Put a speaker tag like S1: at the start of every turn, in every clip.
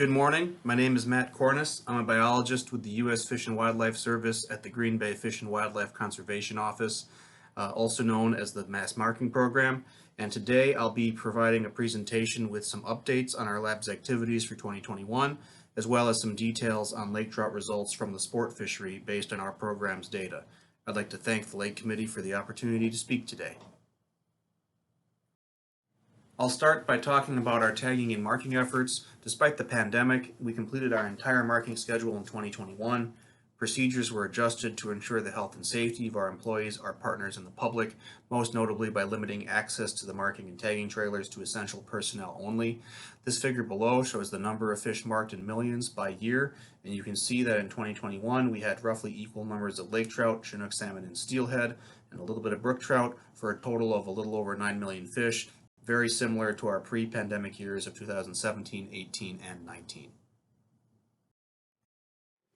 S1: Good morning. My name is Matt Corniss. I'm a biologist with the U.S. Fish and Wildlife Service at the Green Bay Fish and Wildlife Conservation Office, also known as the Mass Marking Program. And today I'll be providing a presentation with some updates on our lab's activities for 2021, as well as some details on lake trout results from the sport fishery based on our program's data. I'd like to thank the Lake Committee for the opportunity to speak today. I'll start by talking about our tagging and marking efforts. Despite the pandemic, we completed our entire marking schedule in 2021. Procedures were adjusted to ensure the health and safety of our employees, our partners, and the public, most notably by limiting access to the marking and tagging trailers to essential personnel only. This figure below shows the number of fish marked in millions by year, and you can see that in 2021 we had roughly equal numbers of lake trout, Chinook salmon, and steelhead, and a little bit of brook trout for a total of a little over 9 million fish, very similar to our pre-pandemic years of 2017, 18, and 19.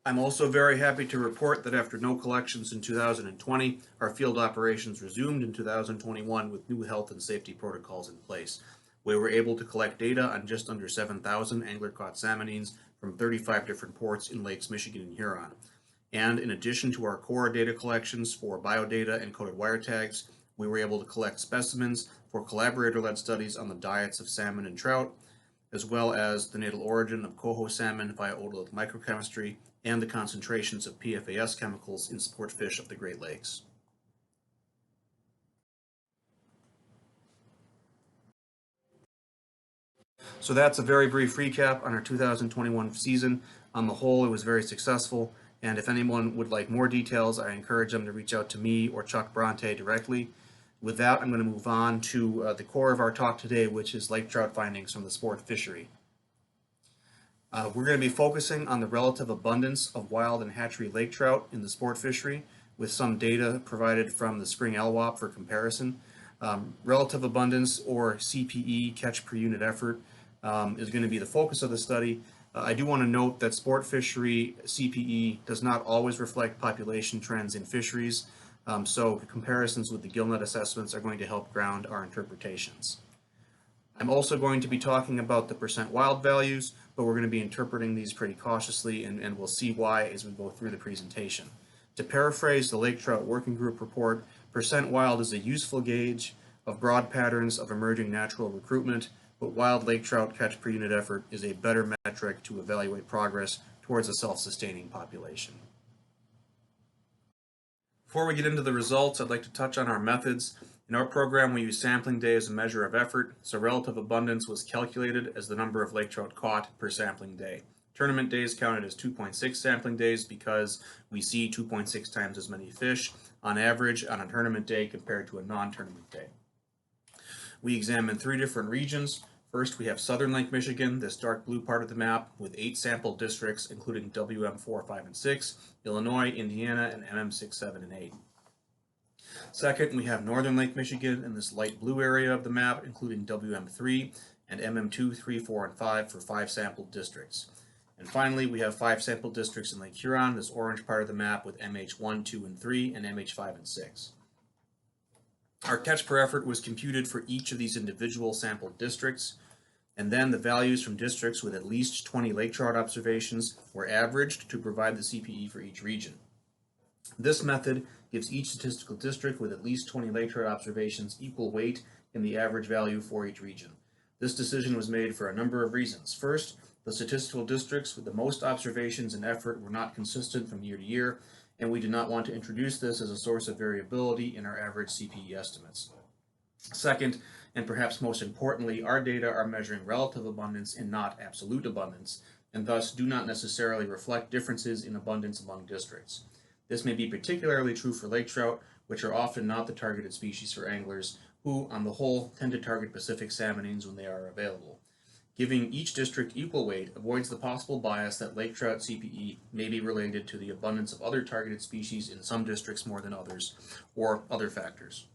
S1: I'm also very happy to report that after no collections in 2020, our field operations resumed in 2021 with new health and safety protocols in place. We were able to collect data on just under 7,000 angler-caught salmonines from 35 different ports in Lakes Michigan and Huron. And in addition to our core data collections for biodata and coded wire tags, we were able to collect specimens for collaborator-led studies on the diets of salmon and trout, as well as the natal origin of coho salmon via otolith microchemistry and the concentrations of PFAS chemicals in sport fish of the Great Lakes. So that's a very brief recap on our 2021 season. On the whole, it was very successful, and if anyone would like more details, I encourage them to reach out to me or Chuck Bronte directly. With that, I'm going to move on to the core of our talk today, which is lake trout findings from the sport fishery. We're going to be focusing on the relative abundance of wild and hatchery lake trout in the sport fishery, with some data provided from the spring LWOP for comparison. Relative abundance, or CPE, catch per unit effort, is going to be the focus of the study. I do want to note that sport fishery CPE does not always reflect population trends in fisheries, so comparisons with the gillnet assessments are going to help ground our interpretations. I'm also going to be talking about the percent wild values, but we're going to be interpreting these pretty cautiously, and we'll see why as we go through the presentation. To paraphrase the Lake Trout Working Group report, percent wild is a useful gauge of broad patterns of emerging natural recruitment, but wild lake trout catch per unit effort is a better metric to evaluate progress towards a self-sustaining population. Before we get into the results, I'd like to touch on our methods. In our program, we use sampling day as a measure of effort, so relative abundance was calculated as the number of lake trout caught per sampling day. Tournament days counted as 2.6 sampling days because we see 2.6 times as many fish on average on a tournament day compared to a non-tournament day. We examined 3 different regions. First, we have southern Lake Michigan, this dark blue part of the map, with 8 sample districts, including WM4, 5, and 6, Illinois, Indiana, and MM6, 7, and 8. Second, we have northern Lake Michigan in this light blue area of the map, including WM3 and MM2, 3, 4, and 5 for 5 sample districts. And finally, we have 5 sample districts in Lake Huron, this orange part of the map, with MH1, 2, and 3, and MH5 and 6. Our catch per effort was computed for each of these individual sample districts, and then the values from districts with at least 20 lake trout observations were averaged to provide the CPE for each region. This method gives each statistical district with at least 20 lake trout observations equal weight in the average value for each region. This decision was made for a number of reasons. First, the statistical districts with the most observations and effort were not consistent from year to year, and we did not want to introduce this as a source of variability in our average CPE estimates. Second, and perhaps most importantly, our data are measuring relative abundance and not absolute abundance, and thus do not necessarily reflect differences in abundance among districts. This may be particularly true for lake trout, which are often not the targeted species for anglers, who, on the whole, tend to target Pacific salmonines when they are available. Giving each district equal weight avoids the possible bias that lake trout CPE may be related to the abundance of other targeted species in some districts more than others, or other factors.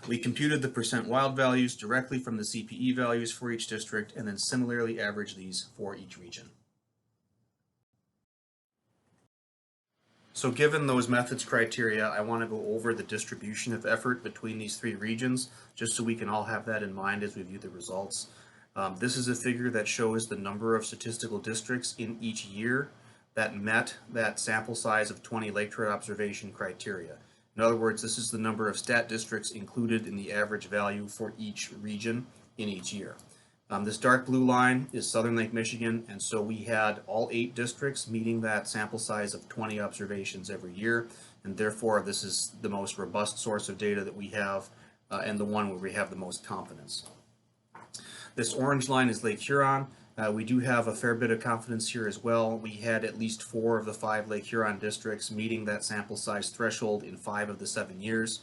S1: We computed the percent wild values directly from the CPE values for each district and then similarly averaged these for each region. So given those methods criteria, I want to go over the distribution of effort between these 3 regions, just so we can all have that in mind as we view the results. This is a figure that shows the number of statistical districts in each year that met that sample size of 20 lake trout observation criteria. In other words, this is the number of stat districts included in the average value for each region in each year. This dark blue line is Southern Lake Michigan, and so we had all 8 districts meeting that sample size of 20 observations every year, and therefore this is the most robust source of data that we have and the one where we have the most confidence. This orange line is Lake Huron. We do have a fair bit of confidence here as well. We had at least 4 of the 5 Lake Huron districts meeting that sample size threshold in 5 of the 7 years,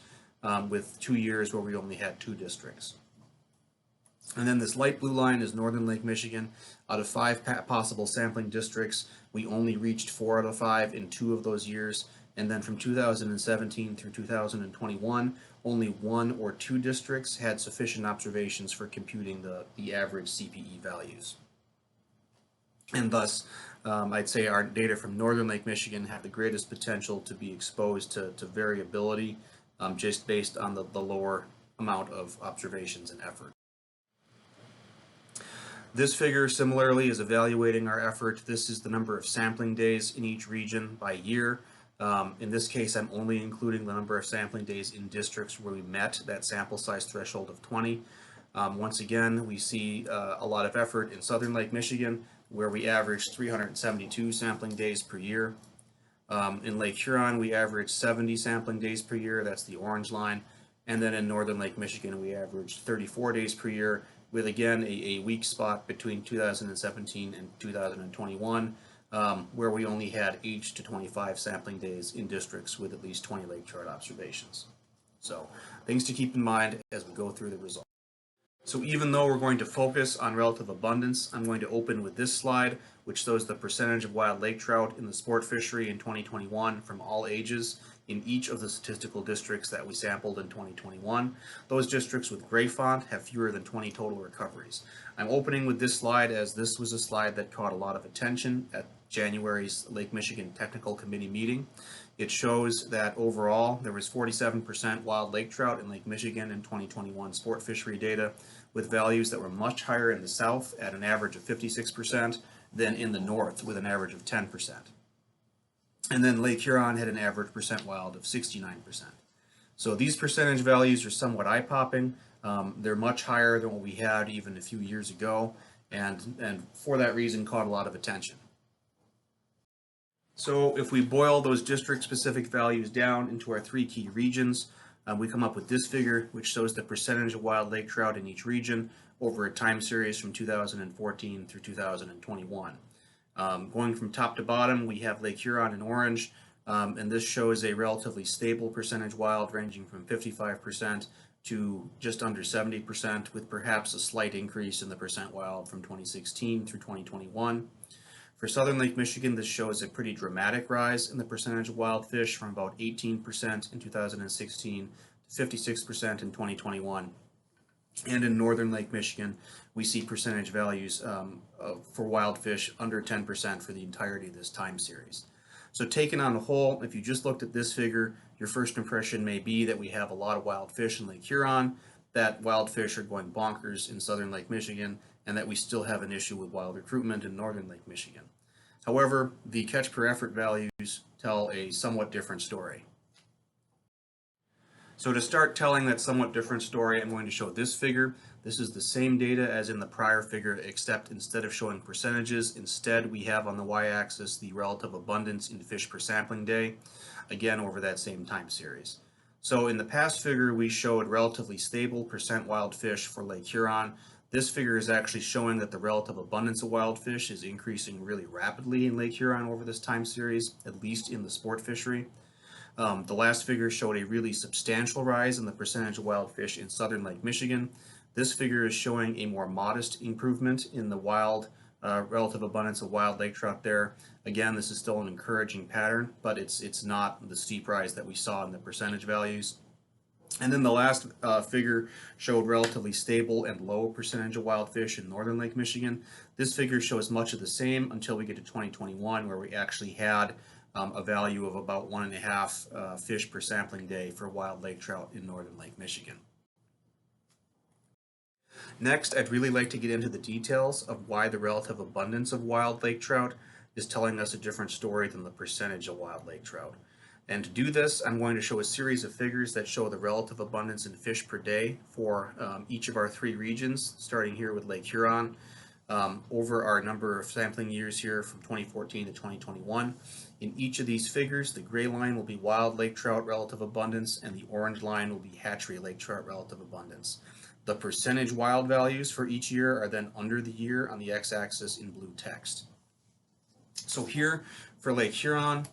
S1: with 2 years where we only had 2 districts. And then this light blue line is Northern Lake Michigan. Out of 5 possible sampling districts, we only reached 4 out of 5 in 2 of those years. And then from 2017 through 2021, only 1 or 2 districts had sufficient observations for computing the average CPE values. And thus, I'd say our data from Northern Lake Michigan have the greatest potential to be exposed to variability just based on the lower amount of observations and effort. This figure similarly is evaluating our effort. This is the number of sampling days in each region by year. In this case, I'm only including the number of sampling days in districts where we met that sample size threshold of 20. Once again, we see a lot of effort in Southern Lake Michigan, where we averaged 372 sampling days per year. In Lake Huron, we averaged 70 sampling days per year. That's the orange line. And then in Northern Lake Michigan, we averaged 34 days per year, with again a weak spot between 2017 and 2021, where we only had 8 to 25 sampling days in districts with at least 20 lake trout observations. So things to keep in mind as we go through the results. So even though we're going to focus on relative abundance, I'm going to open with this slide, which shows the percentage of wild lake trout in the sport fishery in 2021 from all ages in each of the statistical districts that we sampled in 2021. Those districts with gray font have fewer than 20 total recoveries. I'm opening with this slide as this was a slide that caught a lot of attention at January's Lake Michigan Technical Committee meeting. It shows that overall there was 47% wild lake trout in Lake Michigan in 2021 sport fishery data, with values that were much higher in the south at an average of 56% than in the north with an average of 10%. And then Lake Huron had an average percent wild of 69%. So these percentage values are somewhat eye-popping. They're much higher than what we had even a few years ago, and for that reason caught a lot of attention. So if we boil those district-specific values down into our 3 key regions, we come up with this figure, which shows the percentage of wild lake trout in each region over a time series from 2014 through 2021. Going from top to bottom, we have Lake Huron in orange, and this shows a relatively stable percentage wild ranging from 55% to just under 70%, with perhaps a slight increase in the percent wild from 2016 through 2021. For Southern Lake Michigan, this shows a pretty dramatic rise in the percentage of wild fish from about 18% in 2016 to 56% in 2021. And in Northern Lake Michigan, we see percentage values for wild fish under 10% for the entirety of this time series. So taken on the whole, if you just looked at this figure, your first impression may be that we have a lot of wild fish in Lake Huron, that wild fish are going bonkers in Southern Lake Michigan, and that we still have an issue with wild recruitment in Northern Lake Michigan. However, the catch per effort values tell a somewhat different story. So to start telling that somewhat different story, I'm going to show this figure. This is the same data as in the prior figure, except instead of showing percentages, instead we have on the y-axis the relative abundance in fish per sampling day, again over that same time series. So in the past figure, we showed relatively stable percent wild fish for Lake Huron. This figure is actually showing that the relative abundance of wild fish is increasing really rapidly in Lake Huron over this time series, at least in the sport fishery. The last figure showed a really substantial rise in the percentage of wild fish in Southern Lake Michigan. This figure is showing a more modest improvement in the wild relative abundance of wild lake trout there. Again, this is still an encouraging pattern, but it's not the steep rise that we saw in the percentage values. And then the last figure showed relatively stable and low percentage of wild fish in Northern Lake Michigan. This figure shows much of the same until we get to 2021, where we actually had a value of about 1.5 fish per sampling day for wild lake trout in Northern Lake Michigan. Next, I'd really like to get into the details of why the relative abundance of wild lake trout is telling us a different story than the percentage of wild lake trout. And to do this, I'm going to show a series of figures that show the relative abundance in fish per day for each of our three regions, starting here with Lake Huron, over our number of sampling years here from 2014 to 2021. In each of these figures, the gray line will be wild lake trout relative abundance, and the orange line will be hatchery lake trout relative abundance. The percentage wild values for each year are then under the year on the x-axis in blue text. So here for Lake Huron,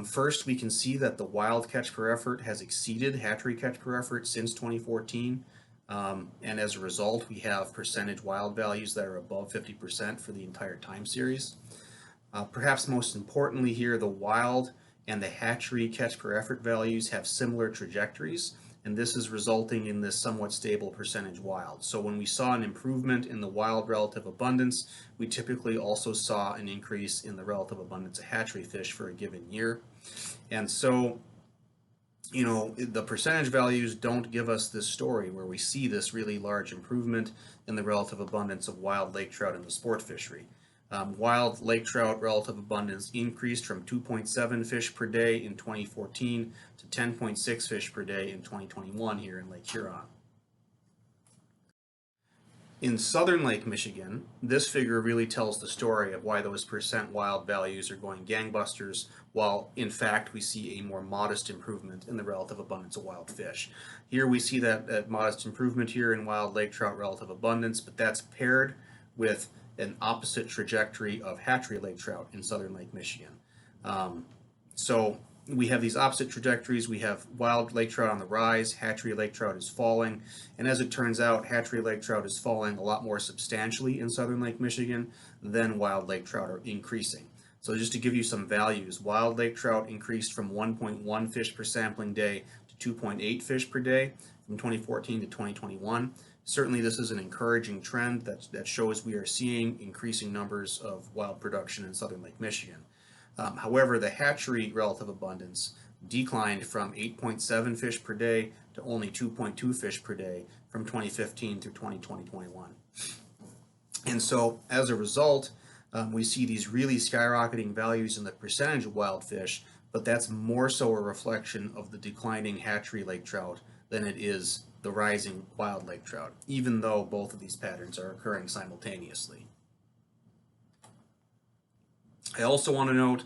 S1: first we can see that the wild catch per effort has exceeded hatchery catch per effort since 2014. And as a result, we have percentage wild values that are above 50% for the entire time series. Perhaps most importantly here, the wild and the hatchery catch per effort values have similar trajectories, and this is resulting in this somewhat stable percentage wild. So when we saw an improvement in the wild relative abundance, we typically also saw an increase in the relative abundance of hatchery fish for a given year. And so, you know, the percentage values don't give us this story where we see this really large improvement in the relative abundance of wild lake trout in the sport fishery. Wild lake trout relative abundance increased from 2.7 fish per day in 2014 to 10.6 fish per day in 2021 here in Lake Huron. In southern Lake Michigan, this figure really tells the story of why those percent wild values are going gangbusters, while in fact we see a more modest improvement in the relative abundance of wild fish. Here we see that modest improvement here in wild lake trout relative abundance, but that's paired with an opposite trajectory of hatchery lake trout in southern Lake Michigan. So we have these opposite trajectories. We have wild lake trout on the rise, hatchery lake trout is falling, and as it turns out, hatchery lake trout is falling a lot more substantially in southern Lake Michigan than wild lake trout are increasing. So just to give you some values, wild lake trout increased from 1.1 fish per sampling day to 2.8 fish per day from 2014 to 2021. Certainly this is an encouraging trend that shows we are seeing increasing numbers of wild production in southern Lake Michigan. However, the hatchery relative abundance declined from 8.7 fish per day to only 2.2 fish per day from 2015 through 2021. And so as a result, we see these really skyrocketing values in the percentage of wild fish, but that's more so a reflection of the declining hatchery lake trout than it is the rising wild lake trout, even though both of these patterns are occurring simultaneously. I also want to note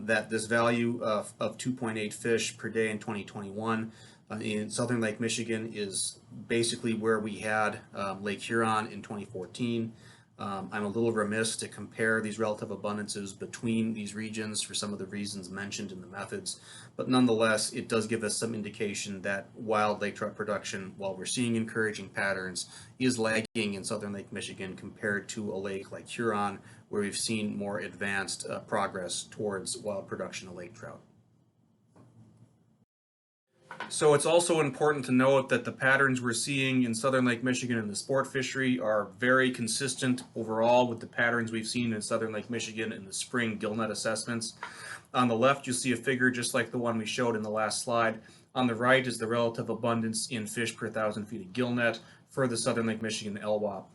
S1: that this value of 2.8 fish per day in 2021 in southern Lake Michigan is basically where we had Lake Huron in 2014. I'm a little remiss to compare these relative abundances between these regions for some of the reasons mentioned in the methods, but nonetheless, it does give us some indication that wild lake trout production, while we're seeing encouraging patterns, is lagging in southern Lake Michigan compared to a lake like Huron, where we've seen more advanced progress towards wild production of lake trout. So it's also important to note that the patterns we're seeing in southern Lake Michigan in the sport fishery are very consistent overall with the patterns we've seen in southern Lake Michigan in the spring gillnet assessments. On the left, you'll see a figure just like the one we showed in the last slide. On the right is the relative abundance in fish per 1,000 feet of gillnet for the southern Lake Michigan LWAP.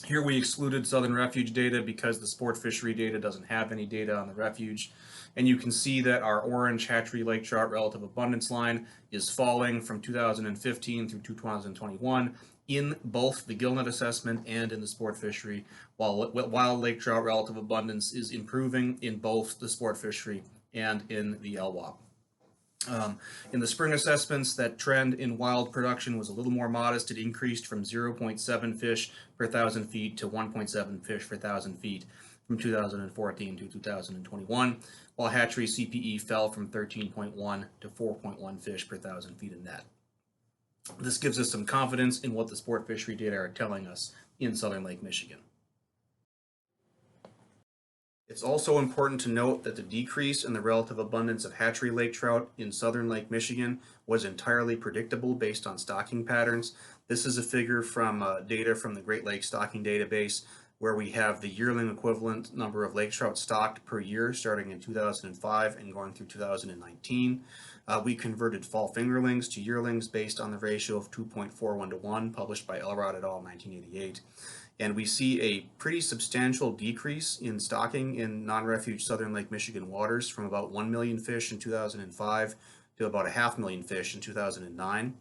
S1: Here we excluded southern refuge data because the sport fishery data doesn't have any data on the refuge. And you can see that our orange hatchery lake trout relative abundance line is falling from 2015 through 2021 in both the gillnet assessment and in the sport fishery, while wild lake trout relative abundance is improving in both the sport fishery and in the LWAP. In the spring assessments, that trend in wild production was a little more modest. It increased from 0.7 fish per 1,000 feet to 1.7 fish per 1,000 feet from 2014 to 2021, while hatchery CPE fell from 13.1 to 4.1 fish per 1,000 feet of net. This gives us some confidence in what the sport fishery data are telling us in southern Lake Michigan. It's also important to note that the decrease in the relative abundance of hatchery lake trout in southern Lake Michigan was entirely predictable based on stocking patterns. This is a figure from data from the Great Lakes Stocking Database, where we have the yearling equivalent number of lake trout stocked per year starting in 2005 and going through 2019. We converted fall fingerlings to yearlings based on the ratio of 2.41 to 1, published by Elrod et al. 1988. And we see a pretty substantial decrease in stocking in non-refuge southern Lake Michigan waters from about 1 million fish in 2005 to about 500,000 fish in 2009.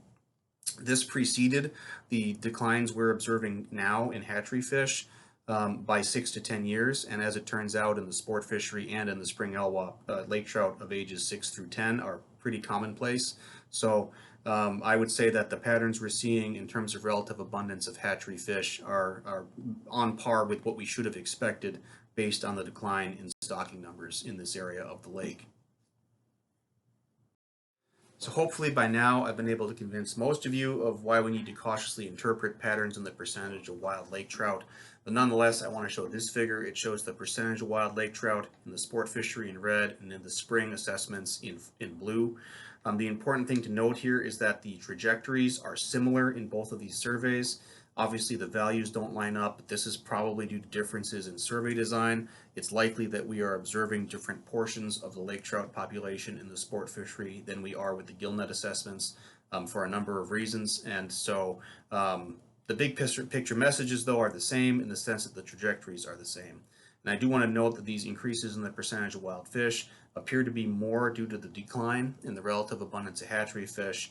S1: This preceded the declines we're observing now in hatchery fish by 6 to 10 years, and as it turns out, in the sport fishery and in the spring LWAP, lake trout of ages 6 through 10 are pretty commonplace. So I would say that the patterns we're seeing in terms of relative abundance of hatchery fish are on par with what we should have expected based on the decline in stocking numbers in this area of the lake. So hopefully by now I've been able to convince most of you of why we need to cautiously interpret patterns in the percentage of wild lake trout. But nonetheless, I want to show this figure. It shows the percentage of wild lake trout in the sport fishery in red and in the spring assessments in blue. The important thing to note here is that the trajectories are similar in both of these surveys. Obviously the values don't line up, but this is probably due to differences in survey design. It's likely that we are observing different portions of the lake trout population in the sport fishery than we are with the gillnet assessments for a number of reasons. And so the big picture messages, though, are the same in the sense that the trajectories are the same. And I do want to note that these increases in the percentage of wild fish appear to be more due to the decline in the relative abundance of hatchery fish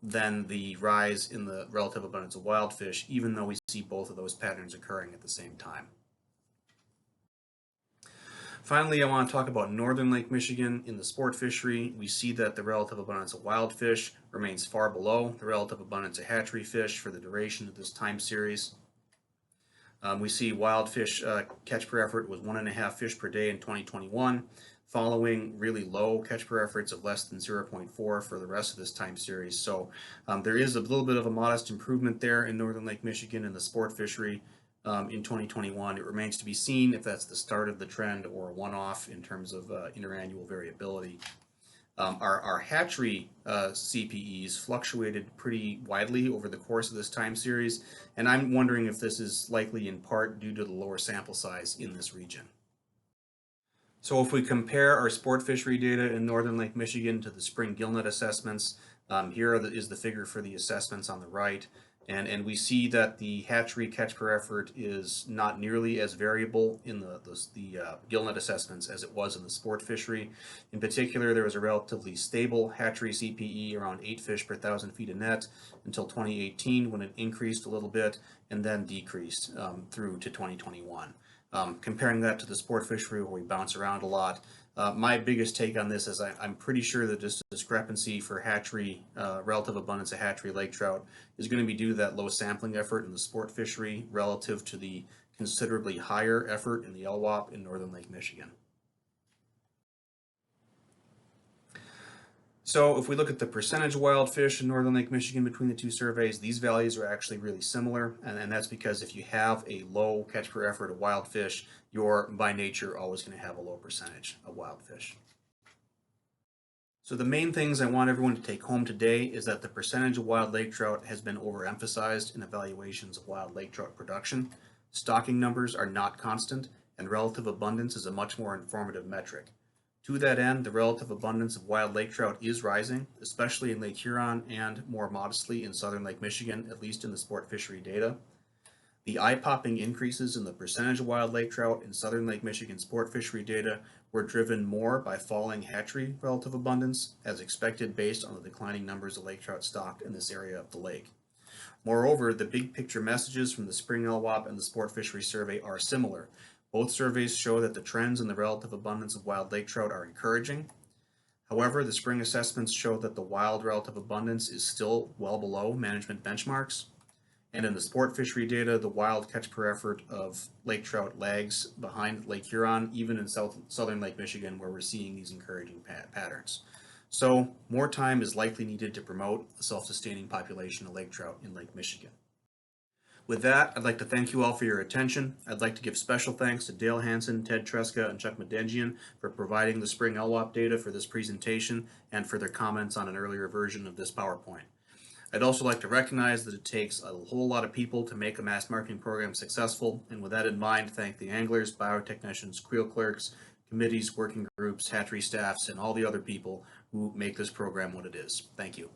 S1: than the rise in the relative abundance of wild fish, even though we see both of those patterns occurring at the same time. Finally, I want to talk about northern Lake Michigan. In the sport fishery, we see that the relative abundance of wild fish remains far below the relative abundance of hatchery fish for the duration of this time series. We see wild fish catch per effort was 1.5 fish per day in 2021, following really low catch per efforts of less than 0.4 for the rest of this time series. So there is a little bit of a modest improvement there in northern Lake Michigan in the sport fishery in 2021. It remains to be seen if that's the start of the trend or a one-off in terms of interannual variability. Our hatchery CPEs fluctuated pretty widely over the course of this time series, and I'm wondering if this is likely in part due to the lower sample size in this region. So if we compare our sport fishery data in northern Lake Michigan to the spring gillnet assessments, here is the figure for the assessments on the right. And we see that the hatchery catch per effort is not nearly as variable in the gillnet assessments as it was in the sport fishery. In particular, there was a relatively stable hatchery CPE around 8 fish per 1,000 feet of net until 2018, when it increased a little bit and then decreased through to 2021. Comparing that to the sport fishery, where we bounce around a lot, my biggest take on this is I'm pretty sure that this discrepancy for hatchery, relative abundance of hatchery lake trout, is going to be due to that low sampling effort in the sport fishery relative to the considerably higher effort in the LWAP in northern Lake Michigan. So if we look at the percentage of wild fish in northern Lake Michigan between the two surveys, these values are actually really similar, and that's because if you have a low catch per effort of wild fish, you're by nature always going to have a low percentage of wild fish. So the main things I want everyone to take home today is that the percentage of wild lake trout has been overemphasized in evaluations of wild lake trout production. Stocking numbers are not constant, and relative abundance is a much more informative metric. To that end, the relative abundance of wild lake trout is rising, especially in Lake Huron and more modestly in southern Lake Michigan, at least in the sport fishery data. The eye-popping increases in the percentage of wild lake trout in southern Lake Michigan sport fishery data were driven more by falling hatchery relative abundance, as expected based on the declining numbers of lake trout stocked in this area of the lake. Moreover, the big picture messages from the spring LWAP and the sport fishery survey are similar. Both surveys show that the trends in the relative abundance of wild lake trout are encouraging. However, the spring assessments show that the wild relative abundance is still well below management benchmarks. And in the sport fishery data, the wild catch per effort of lake trout lags behind Lake Huron, even in southern Lake Michigan, where we're seeing these encouraging patterns. So more time is likely needed to promote a self-sustaining population of lake trout in Lake Michigan. With that, I'd like to thank you all for your attention. I'd like to give special thanks to Dale Hansen, Ted Tresca, and Chuck Medengian for providing the spring LWAP data for this presentation and for their comments on an earlier version of this PowerPoint. I'd also like to recognize that it takes a whole lot of people to make a mass marketing program successful, and with that in mind, thank the anglers, biotechnicians, creel clerks, committees, working groups, hatchery staffs, and all the other people who make this program what it is. Thank you.